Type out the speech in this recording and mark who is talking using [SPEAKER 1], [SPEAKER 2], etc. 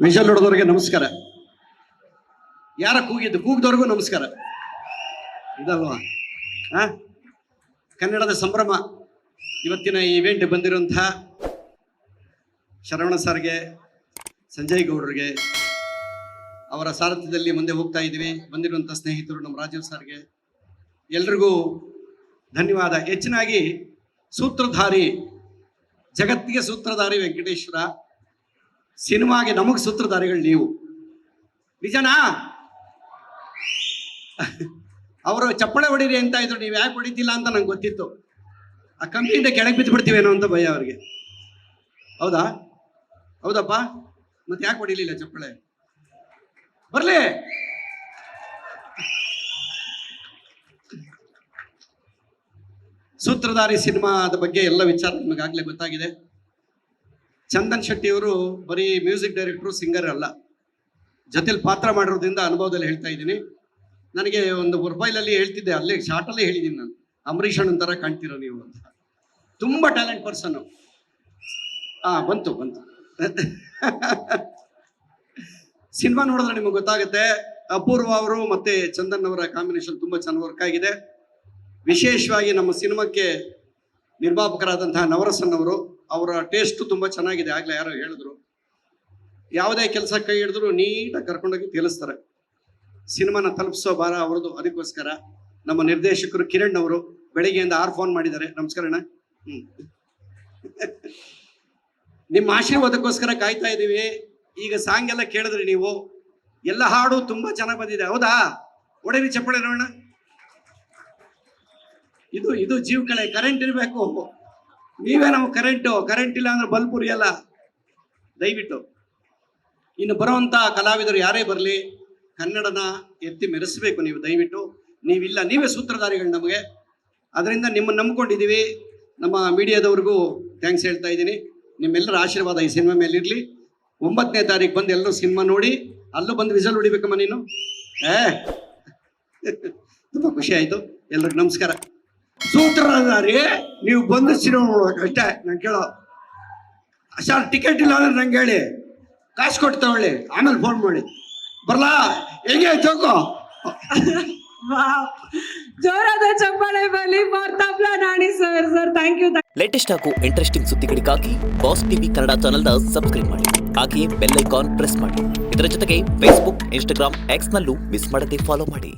[SPEAKER 1] Whistle ಹೊಡೆದವ್ರಿಗೆ ನಮಸ್ಕಾರ. ಯಾರ ಕೂಗಿದ್ದು ಕೂಗಿದವ್ರಿಗೂ ನಮಸ್ಕಾರ. ಇದಲ್ವಾ ಕನ್ನಡದ ಸಂಭ್ರಮ. ಇವತ್ತಿನ ಇವೆಂಟ್ ಬಂದಿರುವಂತಹ ಶರವಣ ಸರ್ಗೆ, ಸಂಜಯ್ ಗೌಡ್ರಿಗೆ, ಅವರ ಸಾರಥ್ಯದಲ್ಲಿ ಮುಂದೆ ಹೋಗ್ತಾ ಇದ್ದೀವಿ. ಬಂದಿರುವಂಥ ಸ್ನೇಹಿತರು ನಮ್ಮ ರಾಜೀವ್ ಸರ್ಗೆ ಎಲ್ರಿಗೂ ಧನ್ಯವಾದ. ಹೆಚ್ಚಿನಾಗಿ ಸೂತ್ರಧಾರಿ, ಜಗತ್ತಿಗೆ ಸೂತ್ರಧಾರಿ ವೆಂಕಟೇಶ್ವರ, ಸಿನಿಮಾಗೆ ನಮಗೆ ಸೂತ್ರಧಾರಿಗಳು ನೀವು. ನಿಜನಾ? ಅವರು ಚಪ್ಪಳೆ ಹೊಡೀರಿ ಅಂತ ಇದ್ರು, ನೀವು ಯಾಕೆ ಹೊಡಿತಿಲ್ಲ ಅಂತ ನಂಗೆ ಗೊತ್ತಿತ್ತು. ಆ ಕಂಪ್ನಿಯಿಂದ ಕೆಳಗೆ ಬಿದ್ದು ಬಿಡ್ತೀವೇನೋ ಅಂತ ಭಯ ಅವ್ರಿಗೆ. ಹೌದಾ? ಹೌದಪ್ಪ, ಮತ್ತೆ ಯಾಕೆ ಹೊಡಿಲಿಲ್ಲ ಚಪ್ಪಳೆ? ಬರ್ಲಿ. ಸೂತ್ರಧಾರಿ ಸಿನಿಮಾದ ಬಗ್ಗೆ ಎಲ್ಲ ವಿಚಾರ ನಿಮಗಾಗಲೇ ಗೊತ್ತಾಗಿದೆ. ಚಂದನ್ ಶೆಟ್ಟಿಯವರು ಬರೀ ಮ್ಯೂಸಿಕ್ ಡೈರೆಕ್ಟ್ರು, ಸಿಂಗರ್ ಅಲ್ಲ, ಜೊತೆಲಿ ಪಾತ್ರ ಮಾಡಿರೋದ್ರಿಂದ ಅನುಭವದಲ್ಲಿ ಹೇಳ್ತಾ ಇದ್ದೀನಿ. ನನಗೆ ಒಂದು ಪ್ರೊಫೈಲಲ್ಲಿ ಹೇಳ್ತಿದ್ದೆ, ಅಲ್ಲೇ ಶಾರ್ಟಲ್ಲೇ ಹೇಳಿದ್ದೀನಿ ನಾನು, ಅಂಬರೀಷ್ ಅಣ್ಣನ ಥರ ಕಾಣ್ತಿರೋ ನೀವು ಅಂತ. ತುಂಬ ಟ್ಯಾಲೆಂಟ್ ಪರ್ಸನ್ನು. ಬಂತು ಸಿನಿಮಾ ನೋಡಿದ್ರೆ ನಿಮಗೆ ಗೊತ್ತಾಗುತ್ತೆ. ಅಪೂರ್ವ ಅವರು ಮತ್ತೆ ಚಂದನ್ ಅವರ ಕಾಂಬಿನೇಷನ್ ತುಂಬ ಚೆನ್ನಾಗಿ ವರ್ಕ್ ಆಗಿದೆ. ವಿಶೇಷವಾಗಿ ನಮ್ಮ ಸಿನಿಮಾಕ್ಕೆ ನಿರ್ಮಾಪಕರಾದಂತಹ ನವರಸನ್ ಅವರು, ಅವರ ಟೇಸ್ಟು ತುಂಬ ಚೆನ್ನಾಗಿದೆ. ಆಗಲೇ ಯಾರೋ ಹೇಳಿದ್ರು, ಯಾವುದೇ ಕೆಲಸ ಕೈ ಹಿಡಿದ್ರು ನೀಟಾಗಿ ಕರ್ಕೊಂಡೋಗಿ ತಿಳಿಸ್ತಾರೆ. ಸಿನಿಮಾನ ತಲುಪಿಸೋ ಭಾರ ಅವ್ರದ್ದು. ಅದಕ್ಕೋಸ್ಕರ ನಮ್ಮ ನಿರ್ದೇಶಕರು ಕಿರಣ್ ಅವರು ಬೆಳಿಗ್ಗೆಯಿಂದ 6 ಫೋನ್ ಮಾಡಿದ್ದಾರೆ. ನಮಸ್ಕಾರ ಅಣ್ಣ. ನಿಮ್ಮ ಆಶೀರ್ವಾದಕ್ಕೋಸ್ಕರ ಕಾಯ್ತಾ ಇದ್ದೀವಿ. ಈಗ ಸಾಂಗ್ ಎಲ್ಲ ಕೇಳಿದ್ರಿ ನೀವು, ಎಲ್ಲ ಹಾಡು ತುಂಬ ಚೆನ್ನಾಗಿ ಬಂದಿದೆ. ಹೌದಾ? ಒಡವಿ ಚಪ್ಪಳೆ ನೋಡೋಣ. ಇದು ಜೀವ ಕಳೆ. ಕರೆಂಟ್ ಇರಬೇಕು. ನೀವೇ ನಮ್ಗೆ ಕರೆಂಟ್ ಇಲ್ಲ ಅಂದ್ರೆ ಬಲ್ಬ್ ಉರಿಯಲ್ಲ. ದಯವಿಟ್ಟು ಇನ್ನು ಬರುವಂಥ ಕಲಾವಿದರು ಯಾರೇ ಬರಲಿ, ಕನ್ನಡನ ಎತ್ತಿ ಮೆರೆಸಬೇಕು ನೀವು. ದಯವಿಟ್ಟು ನೀವಿಲ್ಲ, ನೀವೇ ಸೂತ್ರಧಾರಿಗಳು ನಮಗೆ. ಅದರಿಂದ ನಿಮ್ಮನ್ನು ನಂಬ್ಕೊಂಡಿದ್ದೀವಿ. ನಮ್ಮ ಮೀಡಿಯಾದವ್ರಿಗೂ ಥ್ಯಾಂಕ್ಸ್ ಹೇಳ್ತಾ ಇದ್ದೀನಿ. ನಿಮ್ಮೆಲ್ಲರ ಆಶೀರ್ವಾದ ಈ ಸಿನಿಮಾ ಮೇಲಿರಲಿ. 9ನೇ ತಾರೀಕು ಬಂದು ಎಲ್ಲರೂ ಸಿನಿಮಾ ನೋಡಿ, ಅಲ್ಲೂ ಬಂದು ವಿಸಲ್ ಹೊಡಿಬೇಕಮ್ಮ ನೀನು. ತುಂಬ ಖುಷಿ ಆಯಿತು. ಎಲ್ರಿಗೂ ನಮಸ್ಕಾರ. ಸೂತ್ರಧಾರಿ ನೀವು ಬಂದು ಸಿನಿಮಾ ನೋಡ್ಬೇಕು ಅಷ್ಟೇ. ನಂಗೆ ಕೇಳೋ ಸರ್, ಟಿಕೆಟ್ ಇಲ್ಲ ಅಂದ್ರೆ ನಂಗೆ ಹೇಳಿ, ಕಾಸು ಕೊಟ್ಟು ತಗೊಳ್ಳಿ, ಆಮೇಲೆ ಫೋನ್ ಮಾಡಿ. ಬರ್ಲಾ? ಹೇಗೆ ಚೌಕೋ?
[SPEAKER 2] ಜೋರಾದ ಚಪ್ಪಾಳೆ ಬರಲಿ for Tabla Nani sir. Thank you.
[SPEAKER 3] Latest ಹಾಗೂ ಇಂಟ್ರೆಸ್ಟಿಂಗ್ ಸುದ್ದಿಗಳಿಗಾಗಿ ಬಾಸ್ ಟಿವಿ ಕನ್ನಡ ಚಾನೆಲ್ನ ಸಬ್ಸ್ಕ್ರೈಬ್ ಮಾಡಿ. ಹಾಗೆಯೇ ಬೆಲ್ ಐಕಾನ್ ಪ್ರೆಸ್ ಮಾಡಿ. ಇದರ ಜೊತೆಗೆ ಫೇಸ್ಬುಕ್, ಇನ್ಸ್ಟಾಗ್ರಾಮ್, ಎಕ್ಸ್ ನಲ್ಲೂ ಮಿಸ್ ಮಾಡದೆ ಫಾಲೋ ಮಾಡಿ.